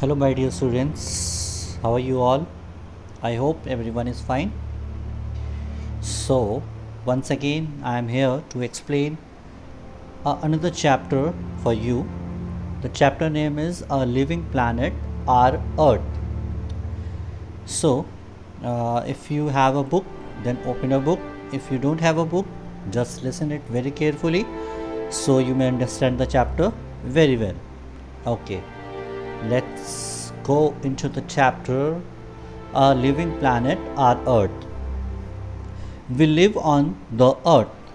Hello, my dear students. How are you all? I hope everyone is fine. So, once again, I am here to explain another chapter for you. The chapter name is A Living Planet, Our Earth. So, if you have a book, then open a book. If you don't have a book, just listen it very carefully so you may understand the chapter very well. Okay. Let's go into the chapter A Living Planet, Our Earth. We live on the Earth.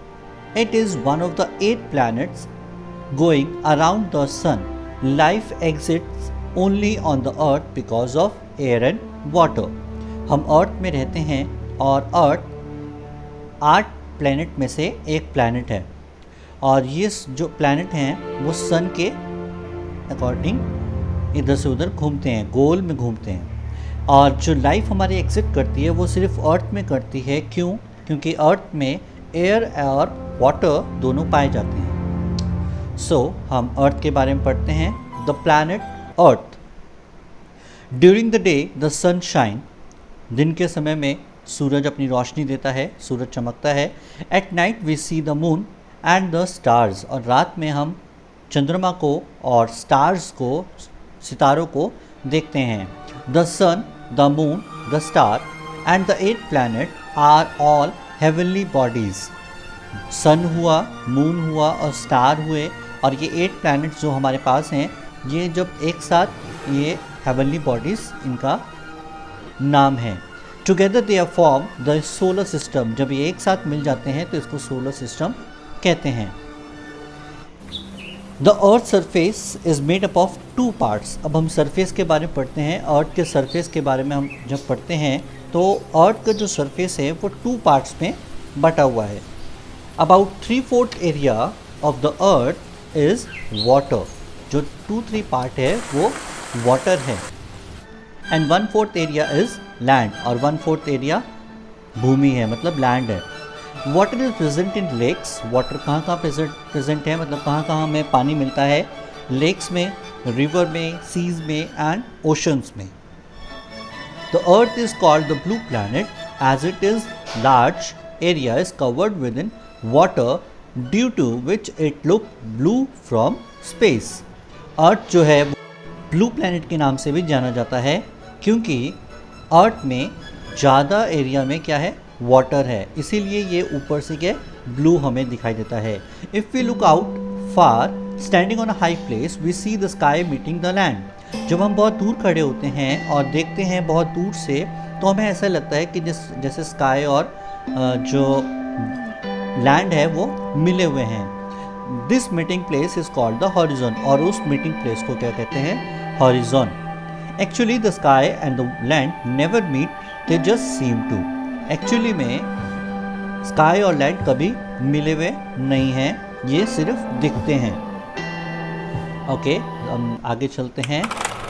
It is one of the 8 planets going around the Sun. Life exists only on the Earth because of air and water. हम अर्थ में रहते हैं और अर्थ 8 planet में से एक planet है और ये जो प्लैनेट हैं वो सन के अकॉर्डिंग इधर से उधर घूमते हैं, गोल में घूमते हैं। और जो लाइफ हमारी एग्जिट करती है वो सिर्फ अर्थ में करती है। क्यों? क्योंकि अर्थ में एयर और वाटर दोनों पाए जाते हैं। हम अर्थ के बारे में पढ़ते हैं। The planet earth. During the day the sun shine. दिन के समय में सूरज अपनी रोशनी देता है, सूरज चमकता है। At night we see the moon and the stars. और रात में हम चंद्रमा को और स्टार्स को, सितारों को देखते हैं। The sun, the moon, the star and the 8 planet are all heavenly bodies. Sun हुआ, मून हुआ और स्टार हुए और ये 8 प्लैनेट्स जो हमारे पास हैं, ये जब एक साथ ये हेवनली बॉडीज़ इनका नाम है। Together they are form the solar system. जब ये एक साथ मिल जाते हैं तो इसको सोलर सिस्टम कहते हैं। The earth surface is made up of 2 parts. अब हम सरफेस के बारे में पढ़ते हैं। अर्थ के सरफेस के बारे में हम जब पढ़ते हैं तो अर्थ का जो सरफेस है वो 2 पार्ट्स में बटा हुआ है। About 3/4 area of the earth is water. जो 2-3 पार्ट है वो वाटर है। And 1/4 area is land. और 1/4 एरिया भूमि है, मतलब लैंड है। Water is present in lakes. Water कहाँ कहाँ प्रेजेंट है, मतलब कहाँ कहाँ हमें पानी मिलता है? लेक्स में, रिवर में, सीज में एंड ओशंस में। The earth is called the blue planet as it is large area is covered with in water due to which it look blue from space. Earth जो है blue planet के नाम से भी जाना जाता है क्योंकि अर्थ में ज़्यादा एरिया में क्या है? वाटर है, इसीलिए ये ऊपर से क्या ब्लू हमें दिखाई देता है। If we look out far standing on a high place we see the sky meeting the land. जब हम बहुत दूर खड़े होते हैं और देखते हैं बहुत दूर से तो हमें ऐसा लगता है कि जैसे स्काई और जो लैंड है वो मिले हुए हैं। This meeting place is called the horizon. और उस मीटिंग प्लेस को क्या कहते हैं? Horizon. Actually the sky and the land never meet, they just seem to. Actually में स्काई और लैंड कभी मिले हुए नहीं हैं, ये सिर्फ दिखते हैं। ओके, हम आगे चलते हैं।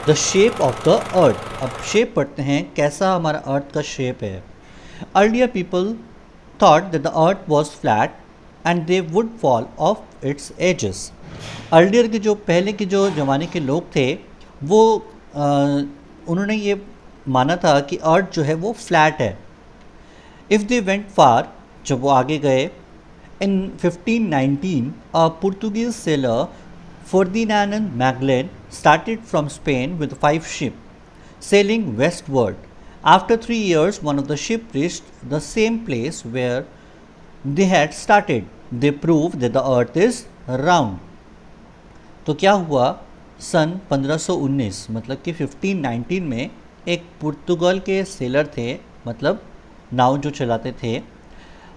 द शेप ऑफ द अर्थ। अब शेप पढ़ते हैं, कैसा हमारा अर्थ का शेप है। Earlier people thought that the earth was flat and they would fall off its edges. Earlier के जो पहले के जो ज़माने के लोग थे वो उन्होंने ये माना था कि अर्थ जो है वो फ्लैट है। इफ़ दे वेंट फार, जब वो आगे गए, in 1519 a Portuguese sailor Ferdinand Magellan started from Spain with 5 ships sailing westward. After 3 years, one of the ships reached the same place where they had started. They proved that the earth is round. तो क्या हुआ? सन 1519 मतलब कि 1519 में एक पुर्तगाल के seller थे, मतलब नाव जो चलाते थे,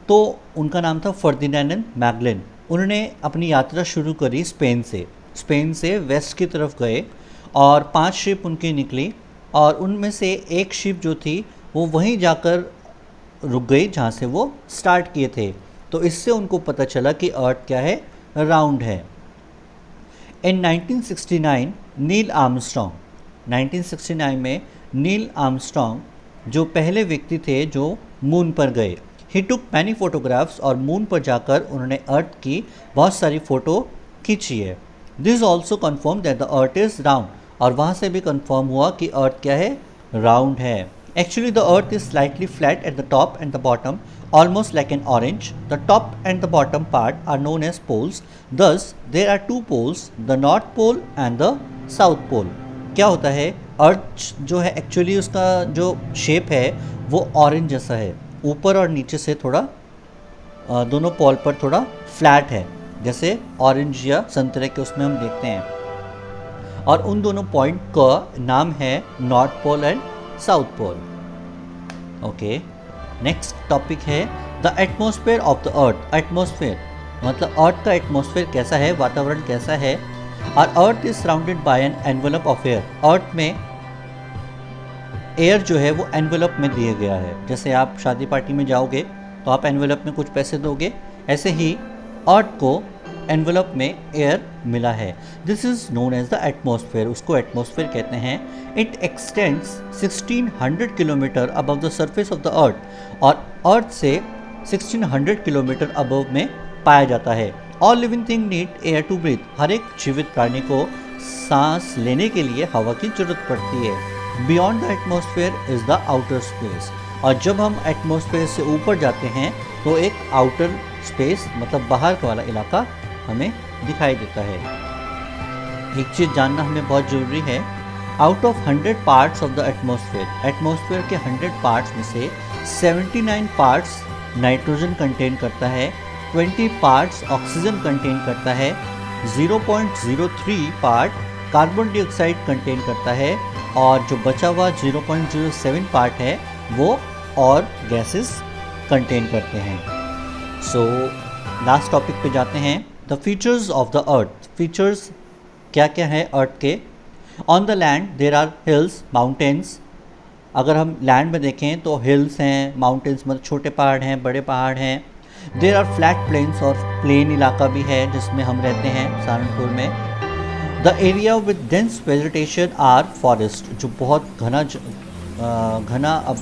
तो उनका नाम था फर्दिनांड मैगलेन। उन्होंने अपनी यात्रा शुरू करी स्पेन से वेस्ट की तरफ गए और 5 शिप उनकी निकली और उनमें से एक शिप जो थी वो वहीं जाकर रुक गई जहाँ से वो स्टार्ट किए थे। तो इससे उनको पता चला कि अर्थ क्या है? राउंड है। इन 1969 नील आर्मस्ट्रॉन्ग, 1969 में नील आर्मस्ट्रॉन्ग जो पहले व्यक्ति थे जो मून पर गए। ही टुक मैनी फोटोग्राफ्स। और मून पर जाकर उन्होंने अर्थ की बहुत सारी फ़ोटो खींची है। This also confirm that the earth is round. और वहाँ से भी कंफर्म हुआ कि अर्थ क्या है, राउंड है। Actually the earth is slightly flat at the top and the bottom, almost like an orange. The top and the bottom part are known as poles. Thus, there are two poles, the North Pole and the South Pole. क्या होता है, अर्थ जो है actually उसका जो shape है वो orange जैसा है, ऊपर और नीचे से थोड़ा दोनों पोल पर थोड़ा फ्लैट है, जैसे ऑरेंज या संतरे के उसमें हम देखते हैं। और उन दोनों पॉइंट का नाम है north pole and south pole. Okay, next topic है the atmosphere of the earth. Atmosphere मतलब अर्थ का एटमॉस्फेयर कैसा है, वातावरण कैसा है। और earth is surrounded by an envelope of air. Earth में एयर जो है वो एनवेलप में दिया गया है। जैसे आप शादी पार्टी में जाओगे तो आप एनवेलप में कुछ पैसे दोगे, ऐसे ही अर्थ को एनवेलप में एयर मिला है। This is known as the atmosphere, उसको एटमॉस्फेयर कहते हैं। It extends 1600 kilometre above the surface of the earth, और अर्थ से 1600 किलोमीटर अबव में पाया जाता है। All living thing need air to breathe. हर एक जीवित प्राणी को सांस लेने के लिए हवा की जरूरत पड़ती है। Beyond the atmosphere is the outer space. और जब हम एटमॉस्फेयर से ऊपर जाते हैं तो एक आउटर स्पेस मतलब बाहर का वाला इलाका हमें दिखाई देता है। एक चीज़ जानना हमें बहुत ज़रूरी है, out of 100 parts of the atmosphere, atmosphere के 100 पार्ट्स में से 79 पार्ट्स नाइट्रोजन कंटेन करता है, 20 पार्ट्स ऑक्सीजन कंटेन करता है, 0.03 पार्ट कार्बन डाइऑक्साइड कंटेन करता है, और जो बचा हुआ 0.07 पार्ट है वो और गैसेस कंटेन करते हैं। सो लास्ट टॉपिक पे जाते हैं, the features of the earth. Features क्या क्या है अर्थ के। On the land there are hills mountains. अगर हम लैंड में देखें तो हिल्स हैं, माउंटेन्स मतलब छोटे पहाड़ हैं, बड़े पहाड़ हैं। देर आर फ्लैट प्लेन्स, और प्लेन इलाका भी है जिसमें हम रहते हैं सहारनपुर में। The area with dense vegetation are forest, जो बहुत घना अब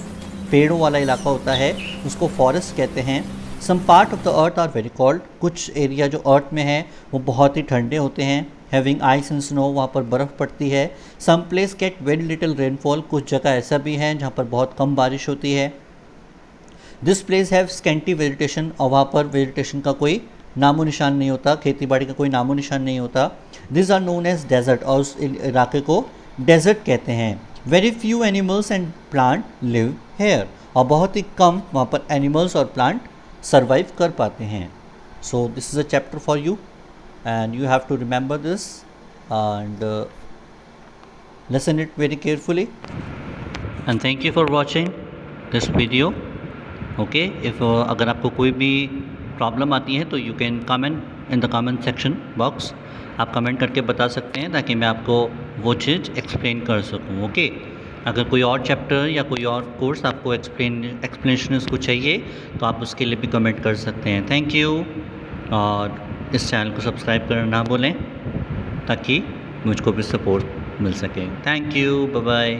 पेड़ों वाला इलाका होता है उसको फॉरेस्ट कहते हैं। Some part of the earth are very cold, कुछ एरिया जो अर्थ में है वो बहुत ही ठंडे होते हैं। हैविंग आइस एंड स्नो, वहाँ पर बर्फ़ पड़ती है। Some place get very little rainfall, कुछ जगह ऐसा भी है जहाँ पर बहुत कम बारिश होती है। This place have scanty vegetation, और वहाँ पर वेजिटेशन का कोई नामो निशान नहीं होता, खेती बाड़ी का कोई नामो निशान नहीं होता। This are known as desert, और उस इलाके को डेजर्ट कहते हैं। Very few animals and plant live here, और बहुत ही कम वहाँ पर एनिमल्स और प्लांट सर्वाइव कर पाते हैं। So this is a chapter for you and you have to remember this and listen it very carefully, and thank you for watching this video. Okay, if अगर आपको कोई भी प्रॉब्लम आती है तो you can comment in the comment section box, आप comment करके बता सकते हैं ताकि मैं आपको वो चीज़ एक्सप्लेन कर सकूं। ओके, अगर कोई और चैप्टर या कोई और कोर्स आपको एक्सप्लेनेशन उसको चाहिए तो आप उसके लिए भी कमेंट कर सकते हैं। थैंक यू, और इस चैनल को सब्सक्राइब करना ना भूलें ताकि मुझको भी सपोर्ट मिल सके। Thank you, bye bye.